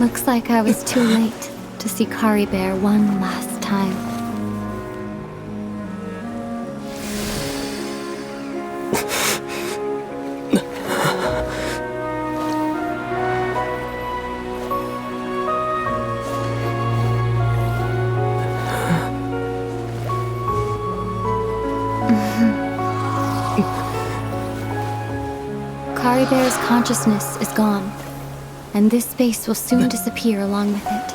Looks like I was too late to see Kari Bear one last time. Kari Bear's consciousness is gone, and this space will soon disappear along with it.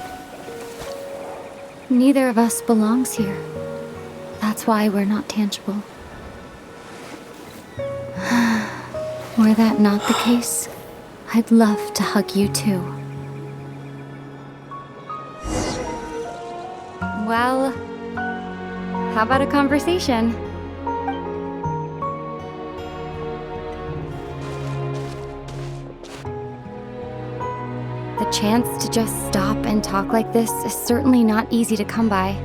Neither of us belongs here. That's why we're not tangible. Were that not the case, I'd love to hug you too. Well, how about a conversation? The chance to just stop and talk like this is certainly not easy to come by.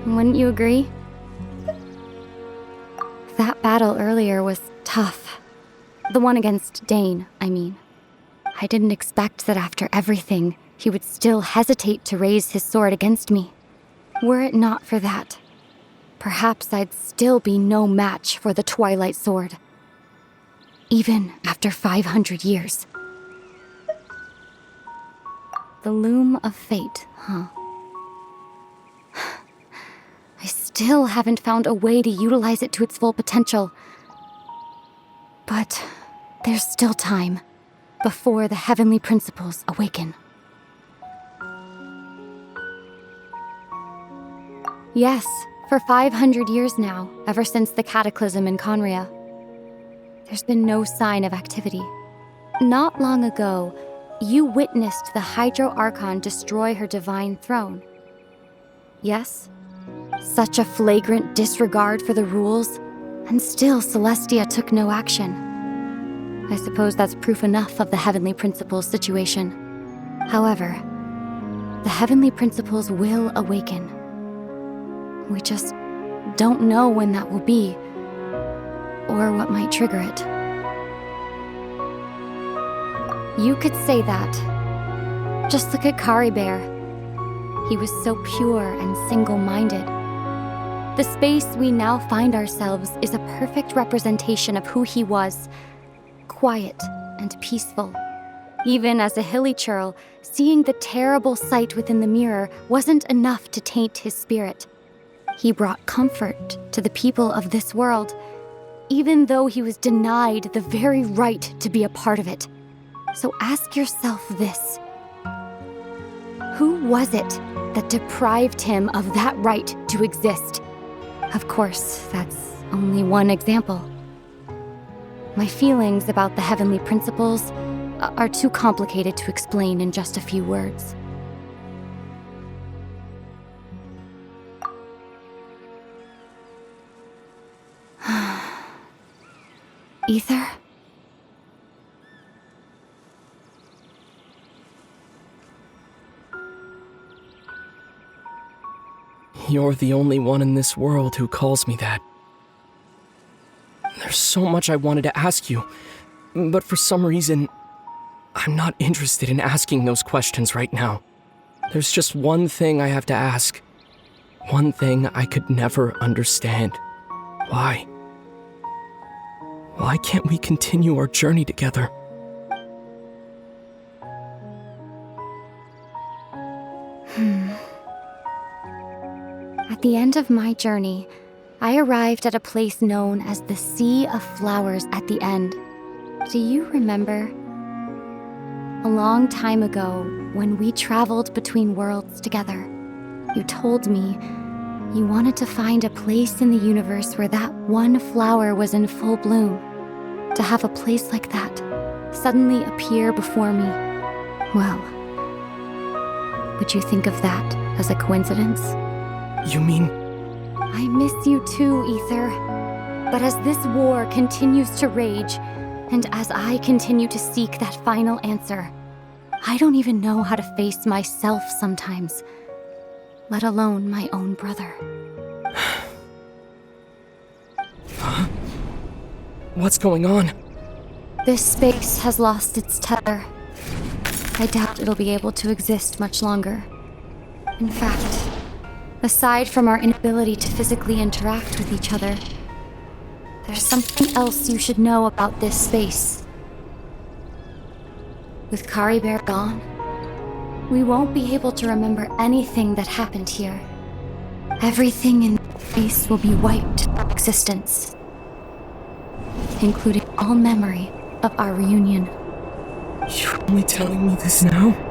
Wouldn't you agree? That battle earlier was tough. The one against Dane, I mean. I didn't expect that after everything, he would still hesitate to raise his sword against me. Were it not for that, perhaps I'd still be no match for the Twilight Sword. Even after 500 years. The loom of fate, huh? I still haven't found a way to utilize it to its full potential. But there's still time before the heavenly principles awaken. Yes, for 500 years now, ever since the cataclysm in Conria. There's been no sign of activity. Not long ago, you witnessed the Hydro Archon destroy her divine throne. Yes? Such a flagrant disregard for the rules, and still Celestia took no action. I suppose that's proof enough of the Heavenly Principles situation. However, the Heavenly Principles will awaken. We just don't know when that will be, or what might trigger it. You could say that. Just look at Kari Bear. He was so pure and single-minded. The space we now find ourselves is a perfect representation of who he was. Quiet and peaceful. Even as a hilly churl, seeing the terrible sight within the mirror wasn't enough to taint his spirit. He brought comfort to the people of this world, even though he was denied the very right to be a part of it. So ask yourself this. Who was it that deprived him of that right to exist? Of course, that's only one example. My feelings about the heavenly principles are too complicated to explain in just a few words. Aether? You're the only one in this world who calls me that. There's so much I wanted to ask you, but for some reason, I'm not interested in asking those questions right now. There's just one thing I have to ask. One thing I could never understand. Why? Why can't we continue our journey together? At the end of my journey, I arrived at a place known as the Sea of Flowers at the End. Do you remember? A long time ago, when we traveled between worlds together, you told me you wanted to find a place in the universe where that one flower was in full bloom. To have a place like that suddenly appear before me. Well, would you think of that as a coincidence? You mean... I miss you too, Aether. But as this war continues to rage, and as I continue to seek that final answer, I don't even know how to face myself sometimes, let alone my own brother. Huh? What's going on? This space has lost its tether. I doubt it'll be able to exist much longer. In fact, aside from our inability to physically interact with each other, there's something else you should know about this space. With Kari Bear gone, we won't be able to remember anything that happened here. Everything in this space will be wiped from existence, including all memory of our reunion. You're only telling me this now?